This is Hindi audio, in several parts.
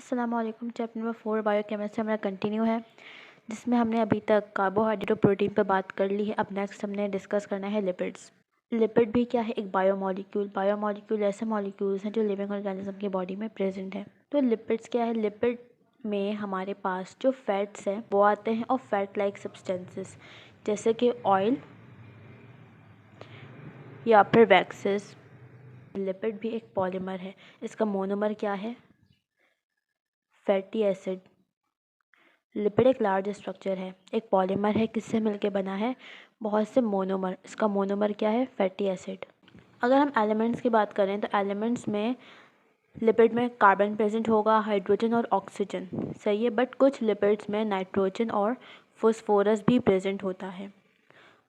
अस्सलामुअलैकुम। चैप्टर नंबर 4 बायोकेमिस्ट्री हमारा कंटिन्यू है, जिसमें हमने अभी तक कार्बोहाइड्रेट और प्रोटीन पर बात कर ली है। अब नेक्स्ट हमने डिस्कस करना है लिपिड्स। लिपिड भी क्या है? एक बायोमॉलिक्यूल। बायोमॉलिक्यूल ऐसे मॉलिक्यूल्स हैं जो लिविंग ऑर्गेनिज्म की बॉडी में प्रेजेंट है। तो लिपिड्स क्या है? लिपिड में हमारे पास जो फैट्स हैं वो आते हैं और फैट लाइक सब्सटेंसेस जैसे कि ऑयल या फिर वैक्सेस। लिपिड भी एक पॉलीमर है। इसका मोनोमर क्या है? Fatty acid. लिपिड एक लार्ज स्ट्रक्चर है, एक पॉलीमर है। किससे मिलके बना है? बहुत से मोनोमर। इसका मोनोमर क्या है? Fatty acid. अगर हम एलिमेंट्स की बात करें तो एलिमेंट्स में लिपिड में कार्बन प्रेजेंट होगा, हाइड्रोजन और ऑक्सीजन, सही है। बट कुछ लिपिड्स में नाइट्रोजन और फॉस्फोरस भी प्रेजेंट होता है।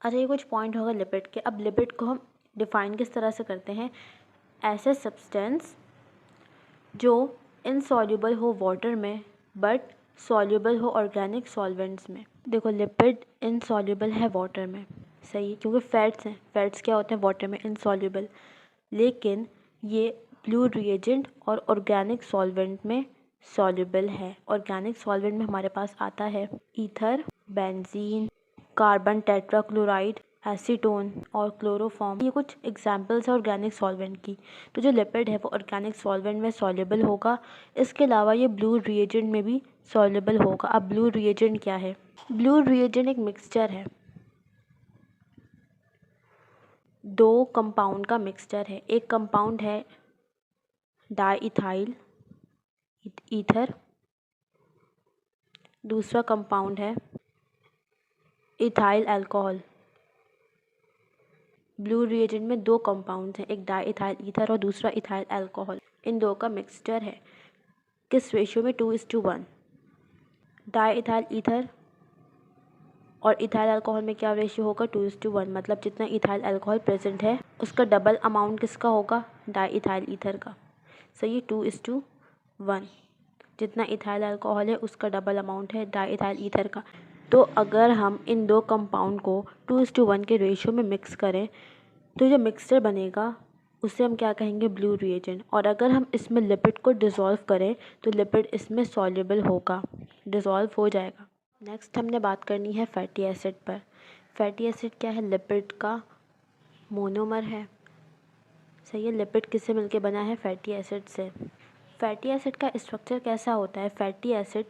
अच्छा, ये कुछ पॉइंट होगा लिपिड के। अब लिपिड को हम डिफाइन किस तरह से करते हैं? ऐसे सब्सटेंस जो इनसॉल्युबल हो वाटर में बट सॉल्युबल हो ऑर्गेनिक सॉल्वेंट्स में। देखो, लिपिड इनसॉल्युबल है वाटर में, सही है, क्योंकि फैट्स हैं। फैट्स क्या होते हैं? वाटर में इनसॉल्युबल। लेकिन ये ब्लू रिएजेंट और ऑर्गेनिक सॉल्वेंट में सॉल्युबल है। ऑर्गेनिक सॉल्वेंट में हमारे पास आता है ether, benzene, carbon tetrachloride, acetone और क्लोरोफॉर्म। ये कुछ एग्जाम्पल्स है ऑर्गेनिक सॉल्वेंट की। तो जो लिपिड है वो ऑर्गेनिक सॉल्वेंट में सॉल्युबल होगा। इसके अलावा ये ब्लू रिएजेंट में भी सॉल्युबल होगा। अब ब्लू रिएजेंट क्या है? ब्लू रिएजेंट एक मिक्सचर है, दो कंपाउंड का मिक्सचर है। एक कंपाउंड है डाईइथाइल ईथर, दूसरा कंपाउंड है इथाइल अल्कोहल। ब्लू रिएजेंट में दो कंपाउंड्स हैं, एक डाईइथाइल ईथर और दूसरा इथाइल अल्कोहल। इन दो का मिक्सचर है। किस रेशियो में? 2:1। डाईइथाइल ईथर और इथाइल अल्कोहल में क्या रेशियो होगा? 2:1। मतलब जितना इथाइल अल्कोहल प्रेजेंट है उसका डबल अमाउंट किसका होगा? डाईइथाइल ईथर का। सही है, 2:1। जितना इथाइल अल्कोहल है उसका डबल अमाउंट है डाईइथाइल ईथर का। तो अगर हम इन दो कंपाउंड को 2:1 के रेशियो में मिक्स करें तो जो मिक्सचर बनेगा उसे हम क्या कहेंगे? Blue reagent. और अगर हम इसमें लिपिड को डिज़ोल्व करें तो लिपिड इसमें सॉल्युबल होगा, डिज़ोल्व हो जाएगा। नेक्स्ट हमने बात करनी है फैटी एसिड पर। फैटी एसिड क्या है? लिपिड का मोनोमर है, सही है। लिपिड किससे मिलके बना है? फैटी एसिड से। फैटी एसिड का स्ट्रक्चर कैसा होता है? Fatty acid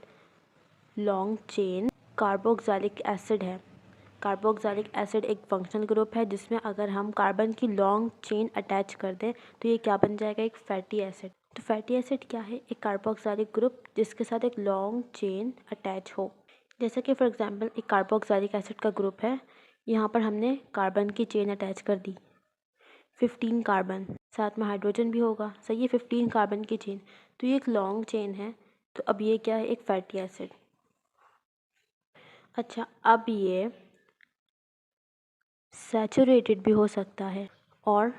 long chain carboxylic acid है। कार्बोक्सिलिक एसिड एक फंक्शनल ग्रुप है जिसमें अगर हम कार्बन की लॉन्ग चेन अटैच कर दें तो ये क्या बन जाएगा? एक फैटी एसिड। तो फैटी एसिड क्या है? एक कार्बोक्सिलिक ग्रुप जिसके साथ एक लॉन्ग चेन अटैच हो। जैसे कि फॉर एग्जांपल एक कार्बोक्सिलिक एसिड का ग्रुप है, यहाँ पर हमने कार्बन की चेन अटैच कर दी, 15 कार्बन, साथ में हाइड्रोजन भी होगा, सही है। 15 कार्बन की चेन, तो ये एक लॉन्ग चेन है। तो अब ये क्या है? एक फैटी एसिड। अच्छा, अब ये सैचुरेटेड भी हो सकता है और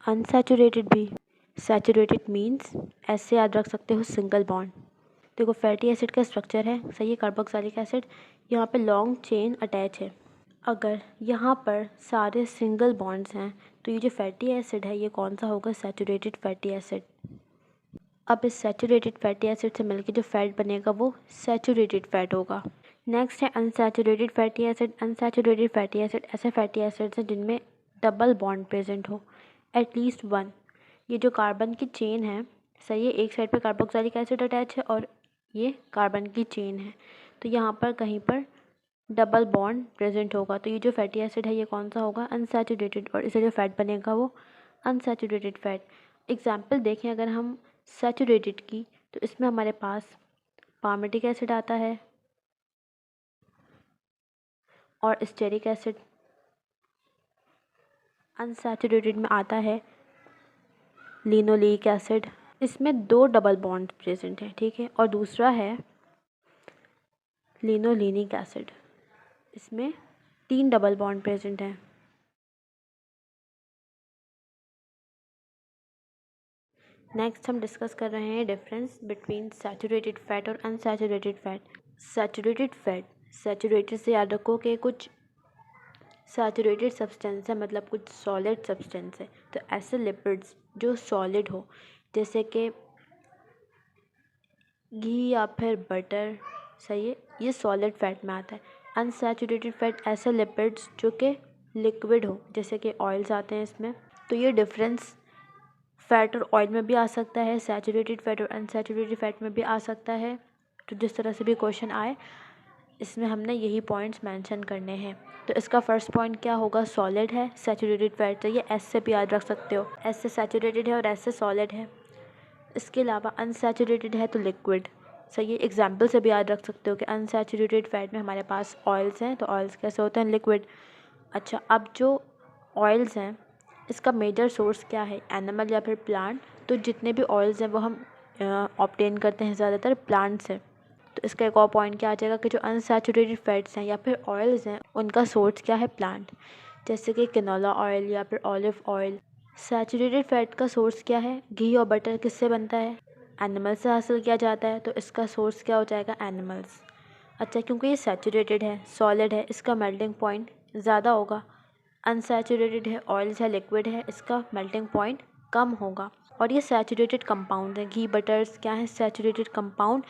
अनसैचुरेटेड भी। सैचुरेटेड मीन्स ऐसे याद रख सकते हो, सिंगल बॉन्ड। देखो, फैटी एसिड का स्ट्रक्चर है, सही है, कार्बोक्सिलिक एसिड। यहाँ पे लॉन्ग चेन अटैच है। अगर यहाँ पर सारे सिंगल बॉन्ड्स हैं तो ये जो फैटी एसिड है ये कौन सा होगा? Saturated fatty acid. अब इस सैचुरेटेड फैटी एसिड से मिलकर जो फैट बनेगा वो सैचुरेटेड फैट होगा। नेक्स्ट है unsaturated fatty acid. Unsaturated fatty acid ऐसे फैटी एसिड्स हैं जिनमें डबल बॉन्ड प्रेजेंट हो, एटलीस्ट वन। ये जो कार्बन की चेन है, सही है, एक साइड पे कार्बोक्सिलिक एसिड अटैच है और ये कार्बन की चेन है, तो यहाँ पर कहीं पर डबल बॉन्ड प्रेजेंट होगा। तो ये जो फैटी एसिड है ये कौन सा होगा? अनसैचुरेटेड। और इसे जो फैट बनेगा वो अनसैचुरेटेड फैट। एग्जाम्पल देखें अगर हम सैचुरेटेड की, तो इसमें हमारे पास पामिटिक एसिड आता है और स्टेरिक एसिड। अनसैचुरेटेड में आता है लिनोलेइक एसिड। इसमें दो डबल बॉन्ड प्रेजेंट है, ठीक है। और दूसरा है लिनोलेनिक एसिड, इसमें 3 डबल बॉन्ड प्रेजेंट हैं। नेक्स्ट हम डिस्कस कर रहे हैं डिफरेंस बिटवीन सैचुरेटेड फैट और unsaturated fat. Saturated fat, saturated से याद रखो कि कुछ सैचुरेटेड सब्सटेंस है, मतलब कुछ सॉलिड सब्सटेंस है। तो ऐसे लिपिड्स जो सॉलिड हो, जैसे कि घी या फिर बटर। सही है, ये सॉलिड फैट में आता है। अनसैचुरेटेड फैट ऐसे लिपिड्स जो कि लिक्विड हो, जैसे कि ऑयल्स आते हैं इसमें। तो ये डिफरेंस फैट और ऑयल में भी आ सकता है, सैचुरेटेड फैट और अनसैचुरेटेड फैट में भी आ सकता है। तो जिस तरह से भी क्वेश्चन आए, इसमें हमने यही पॉइंट्स मेंशन करने हैं। तो इसका फर्स्ट पॉइंट क्या होगा, सॉलिड है, सैचुरेटेड फैट। तो ये एस से भी याद रख सकते हो, एस से सैचुरेटेड है और एस से सॉलिड है। इसके अलावा अनसैचुरेटेड है तो लिक्विड। सही है, एग्जाम्पल से भी याद रख सकते हो कि अनसैचुरेटेड फैट में हमारे पास ऑयल्स हैं, तो ऑयल्स कैसे होते हैं, लिक्विड। अच्छा, अब जो ऑयल्स हैं इसका मेजर सोर्स क्या है, एनिमल या फिर प्लांट। तो जितने भी ऑयल्स हैं वो हम ऑब्टेन करते हैं ज़्यादातर प्लांट से। तो इसका एक और पॉइंट क्या आ जाएगा कि जो अनसैचुरेटेड फैट्स हैं या फिर ऑयल्स हैं उनका सोर्स क्या है, प्लांट, जैसे कि कैनोला ऑयल या फिर ऑलिव ऑयल। सैचुरेटेड फैट का सोर्स क्या है, घी और बटर किससे बनता है, एनिमल से हासिल किया जाता है। तो इसका सोर्स क्या हो जाएगा, एनिमल्स। अच्छा, क्योंकि ये सैचुरेटेड है, सॉलिड है, इसका मेल्टिंग पॉइंट ज़्यादा होगा। अनसैचुरेटेड है, ऑयल्स है, लिक्विड है, इसका मेल्टिंग पॉइंट कम होगा। और ये सैचुरेटेड कंपाउंड है, घी बटर्स क्या है, saturated compound,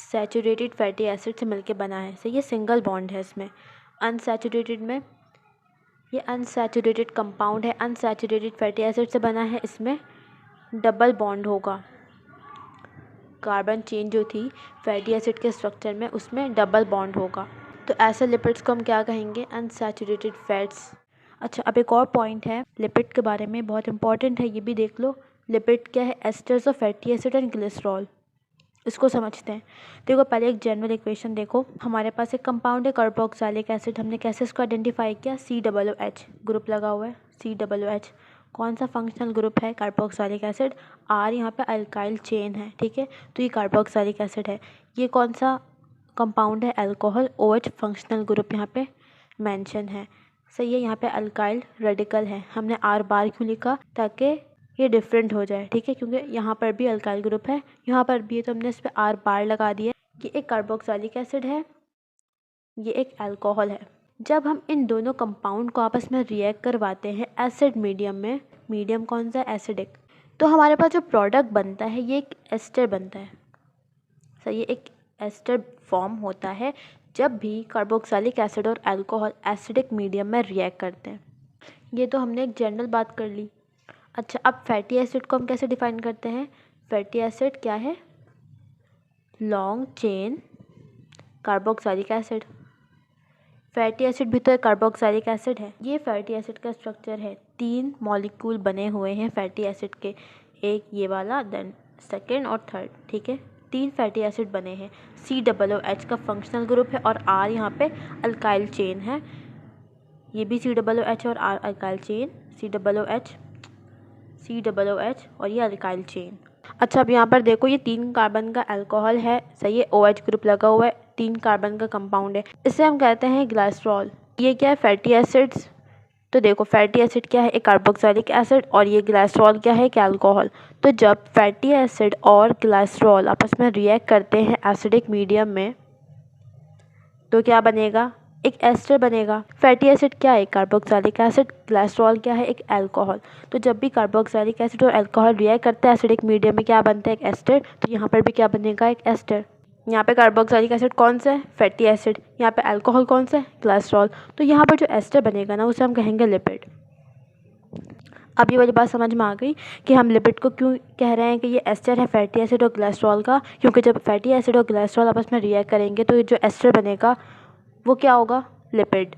saturated fatty acid से मिलके बना है। सो ये सिंगल बॉन्ड है इसमें। अनसैचुरेटेड में ये अनसैचुरेटेड कंपाउंड है, अनसैचुरेटेड फैटी एसिड से बना है, इसमें डबल बॉन्ड होगा। कार्बन चेन जो थी फैटी एसिड के स्ट्रक्चर में, उसमें डबल बॉन्ड होगा। तो ऐसे लिपिड्स को हम क्या कहेंगे, अनसैचुरेटेड फैट्स। अच्छा, अब एक और पॉइंट है लिपिड के बारे में, बहुत इंपॉर्टेंट है, ये भी देख लो। लिपिड क्या है, asters of fatty acid and glycerol. इसको समझते हैं। देखो, पहले एक जनरल इक्वेशन देखो। हमारे पास एक कंपाउंड है कार्बोक्सिलिक एसिड, हमने कैसे इसको आइडेंटिफाई किया, COOH ग्रुप लगा हुआ है, COOH। कौन सा फंक्शनल ग्रुप है, कार्बोक्सिलिक एसिड। R यहाँ पे अल्काइल चेन है, ठीक है, तो ये कार्बोक्सिलिक एसिड है। ये कौन सा कंपाउंड है, अल्कोहल, OH फंक्शनल ग्रुप यहाँ पे मेंशन है। सही है, यहाँ पे अल्काइल रेडिकल है। हमने R बार क्यों लिखा, ताकि ये डिफरेंट हो जाए, ठीक है, क्योंकि यहाँ पर भी अल्काइल ग्रुप है, यहाँ पर भी है, तो हमने इस पर R बार लगा दिया। ये एक कार्बोक्सिलिक एसिड है, ये एक अल्कोहल है। जब हम इन दोनों कंपाउंड को आपस में रिएक्ट करवाते हैं एसिड मीडियम में, मीडियम कौन सा, एसिडिक, तो हमारे पास जो प्रोडक्ट बनता है ये एक एस्टर बनता है। सही है, एक एस्टर फॉर्म होता है जब भी कार्बोक्सिलिक एसिड और अल्कोहल एसिडिक मीडियम में रिएक्ट करते हैं। ये तो हमने एक जनरल बात कर ली। अच्छा, अब फैटी एसिड को हम कैसे डिफाइन करते हैं, फैटी एसिड क्या है, long chain carboxylic acid. Fatty acid भी तो एक कार्बोक्सिलिक एसिड है। ये फैटी एसिड का स्ट्रक्चर है, 3 मॉलिक्यूल बने हुए हैं फैटी एसिड के, एक ये वाला, देन सेकेंड और थर्ड, ठीक है, 3 फैटी एसिड बने हैं। COOH का फंक्शनल ग्रुप है और R यहाँ पे अल्काइल चेन है। ये भी COOH और R अल्काइल चेन, COOH और ये अल्काइल चेन। अच्छा, अब यहाँ पर देखो, ये 3 कार्बन का अल्कोहल है, सही है, OH ग्रुप लगा हुआ है, 3 कार्बन का कंपाउंड है, इसे हम कहते हैं ग्लाइसरॉल। ये क्या है, फैटी एसिड्स। तो देखो, फैटी एसिड क्या है, एक कार्बोक्सिलिक एसिड, और ये ग्लाइसरॉल क्या है, एक अल्कोहल। तो जब फैटी एसिड और ग्लाइसरॉल आपस में रिएक्ट करते हैं एसिडिक मीडियम में, तो क्या बनेगा, एक एस्टर बनेगा। फैटी एसिड क्या है, कार्बोक्सिलिक एसिड, ग्लाइसरॉल क्या है, एक अल्कोहल। तो जब भी कार्बोक्सिलिक एसिड और अल्कोहल रिएक्ट करते हैं एसिडिक मीडियम में, क्या बनता है, एक एस्टर। तो यहाँ पर भी क्या बनेगा, एक एस्टर। यहाँ पे कार्बोक्सिलिक एसिड कौन सा है, फैटी एसिड, यहाँ पे अल्कोहल कौन सा है, ग्लाइसरॉल। तो यहाँ पर जो एस्टर बनेगा ना, उसे हम कहेंगे लिपिड। अब ये वाली बात समझ में आ गई कि हम लिपिड को क्यों कह रहे हैं कि ये एस्टर है फैटी एसिड और ग्लाइसरॉल का, क्योंकि जब फैटी एसिड और ग्लाइसरॉल आपस में रिएक्ट करेंगे तो ये जो एस्टर बनेगा वो क्या होगा, लिपिड।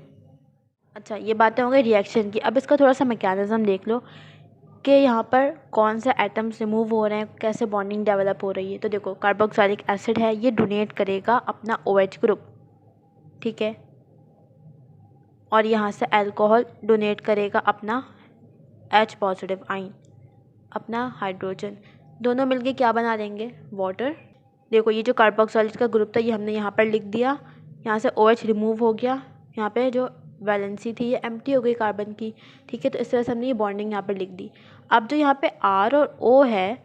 अच्छा, ये बातें हो गई रिएक्शन की। अब इसका थोड़ा सा मैकेनिज्म देख लो कि यहाँ पर कौन से एटम्स रिमूव हो रहे हैं, कैसे बॉन्डिंग डेवलप हो रही है। तो देखो, कार्बोक्सिलिक एसिड है, ये डोनेट करेगा अपना OH ग्रुप, ठीक है, और यहाँ से अल्कोहल डोनेट करेगा अपना H पॉजिटिव आयन, अपना हाइड्रोजन। दोनों मिलके क्या बना देंगे, वाटर। देखो, ये जो कार्बोक्सिलिक का ग्रुप था ये हमने यहाँ पर लिख दिया, यहाँ से OH रिमूव हो गया, यहाँ पे जो वैलेंसी थी ये एम्प्टी हो गई कार्बन की, ठीक है। तो इस तरह से हमने ये बॉन्डिंग यहाँ पर लिख दी। अब जो यहाँ पे R और O है,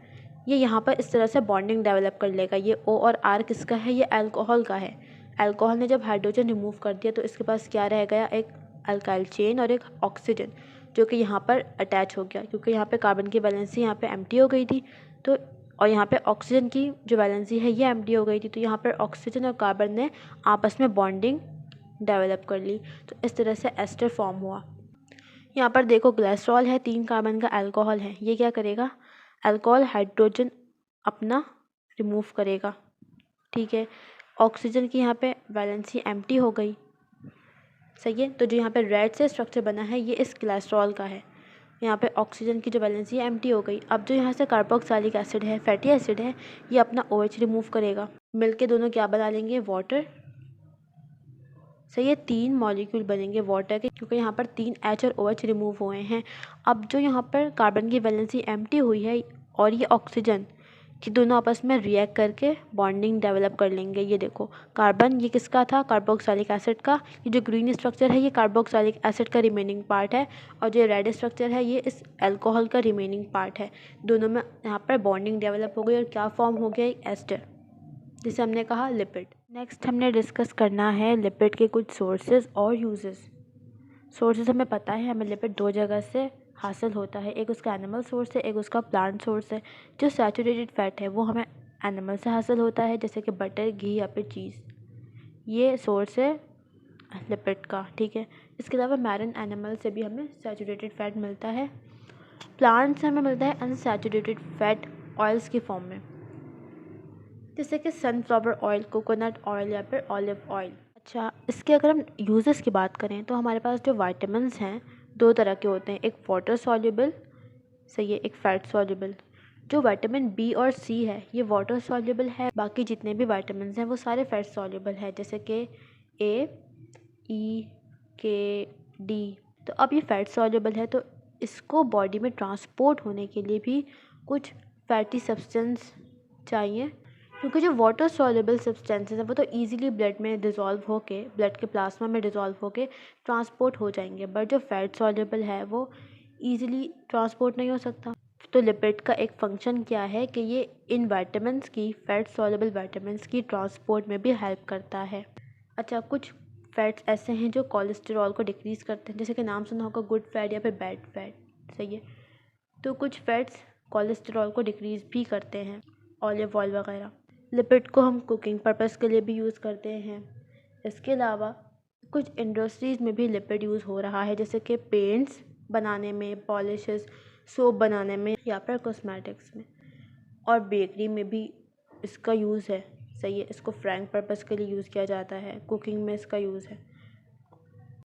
ये यहाँ पर इस तरह से बॉन्डिंग डेवलप कर लेगा। ये O और R किसका है, ये अल्कोहल का है। अल्कोहल ने जब हाइड्रोजन रिमूव कर दिया तो इसके पास क्या रह गया, एक अल्काइल चेन और एक ऑक्सीजन, जो कि यहाँ पर अटैच हो गया, क्योंकि यहाँ पे कार्बन की वैलेंसी यहाँ पे एम्प्टी हो गई थी। तो और यहाँ पे ऑक्सीजन की जो वैलेंसी है ये एम्प्टी हो गई थी, तो यहाँ पर ऑक्सीजन और कार्बन ने आपस में बॉन्डिंग डेवलप कर ली, तो इस तरह से एस्टर फॉर्म हुआ। यहाँ पर देखो ग्लिसरॉल है, 3 कार्बन का अल्कोहल है, ये क्या करेगा, अल्कोहल हाइड्रोजन अपना रिमूव करेगा, ठीक है। ऑक्सीजन की यहाँ पे वैलेंसी एम्प्टी हो गई, सही है। तो जो यहाँ पे रेड से स्ट्रक्चर बना है ये इस ग्लिसरॉल का है, यहाँ पे ऑक्सीजन की जो वैलेंसी है एम्प्टी हो गई। अब जो यहाँ से कार्बोक्सिलिक एसिड है, फैटी एसिड है, ये अपना OH रिमूव करेगा, मिलके दोनों क्या बना लेंगे, वाटर, सही है। 3 मॉलिक्यूल बनेंगे वाटर के, क्योंकि यहाँ पर 3 H और OH रिमूव हुए हैं। अब जो यहाँ पर कार्बन की वैलेंसी एम्प्टी हुई है और ये ऑक्सीजन, कि दोनों आपस में रिएक्ट करके बॉन्डिंग डेवलप कर लेंगे। ये देखो कार्बन, ये किसका था, कार्बोक्सिलिक एसिड का। ये जो ग्रीन स्ट्रक्चर है ये कार्बोक्सिलिक एसिड का रिमेनिंग पार्ट है, और जो रेड स्ट्रक्चर है ये इस अल्कोहल का रिमेनिंग पार्ट है। दोनों में यहाँ पर बॉन्डिंग डेवलप हो गई और क्या फॉर्म हो गया, एक एस्टर, जिसे हमने कहा लिपिड। नेक्स्ट हमने डिस्कस करना है लिपिड के कुछ सोर्सेज और यूजेस। सोर्सेज हमें पता है, हमें लिपिड 2 जगह से हासिल होता है, एक उसका एनिमल सोर्स है, एक उसका प्लांट सोर्स है। जो सैचुरेटेड फैट है वो हमें एनिमल से हासिल होता है, जैसे कि बटर, घी या फिर चीज़, ये सोर्स है लिपिड का, ठीक है। इसके अलावा मैरिन एनिमल से भी हमें सैचुरेटेड फैट मिलता है। प्लांट से हमें मिलता है अनसैचुरेटेड फैट ऑयल्स की फॉर्म में, जैसे कि सनफ्लावर ऑयल, कोकोनट ऑयल या फिर ऑलिव ऑयल। अच्छा, इसके अगर हम यूजेस की बात करें तो हमारे पास जो वाइटामिन्स हैं 2 तरह के होते हैं, एक वाटर सॉल्युबल, सही है, एक फैट सॉल्युबल। जो विटामिन बी और सी है ये वाटर सॉल्युबल है, बाकी जितने भी वाइटामिन्स हैं वो सारे फैट सॉल्युबल है, जैसे कि ए, ई, के, डी। तो अब ये फैट सॉल्युबल है, तो इसको बॉडी में ट्रांसपोर्ट होने के लिए भी कुछ फैटी सब्सटेंस चाहिए, क्योंकि जो वाटर सॉल्युबल सब्सटेंसेस है वो तो इजीली ब्लड में डिज़ोल्व होके, ब्लड के प्लाज्मा में डिज़ोल्व होके ट्रांसपोर्ट हो जाएंगे, बट जो फैट सॉल्युबल है वो इजीली ट्रांसपोर्ट नहीं हो सकता। तो लिपिड का एक फंक्शन क्या है कि ये इन वाइटामिन्स की, फैट सॉल्युबल वाइटामिन्स की ट्रांसपोर्ट में भी हेल्प करता है। अच्छा, कुछ फैट्स ऐसे हैं जो कोलेस्टेरॉल को डिक्रीज़ करते हैं, जैसे कि नाम सुना होगा गुड फैट या फिर बैड फैट, सही है। तो कुछ फैट्स कोलेस्टेरॉल को डिक्रीज़ भी करते हैं, ऑलिव ऑयल वगैरह। लिपिड को हम कुकिंग पर्पस के लिए भी यूज़ करते हैं। इसके अलावा कुछ इंडस्ट्रीज़ में भी लिपिड यूज़ हो रहा है, जैसे कि पेंट्स बनाने में, पॉलिशेस, सोप बनाने में या फिर कॉस्मेटिक्स में, और बेकरी में भी इसका यूज़ है, सही है। इसको फ्रैंक पर्पस के लिए यूज़ किया जाता है, कुकिंग में इसका यूज़ है।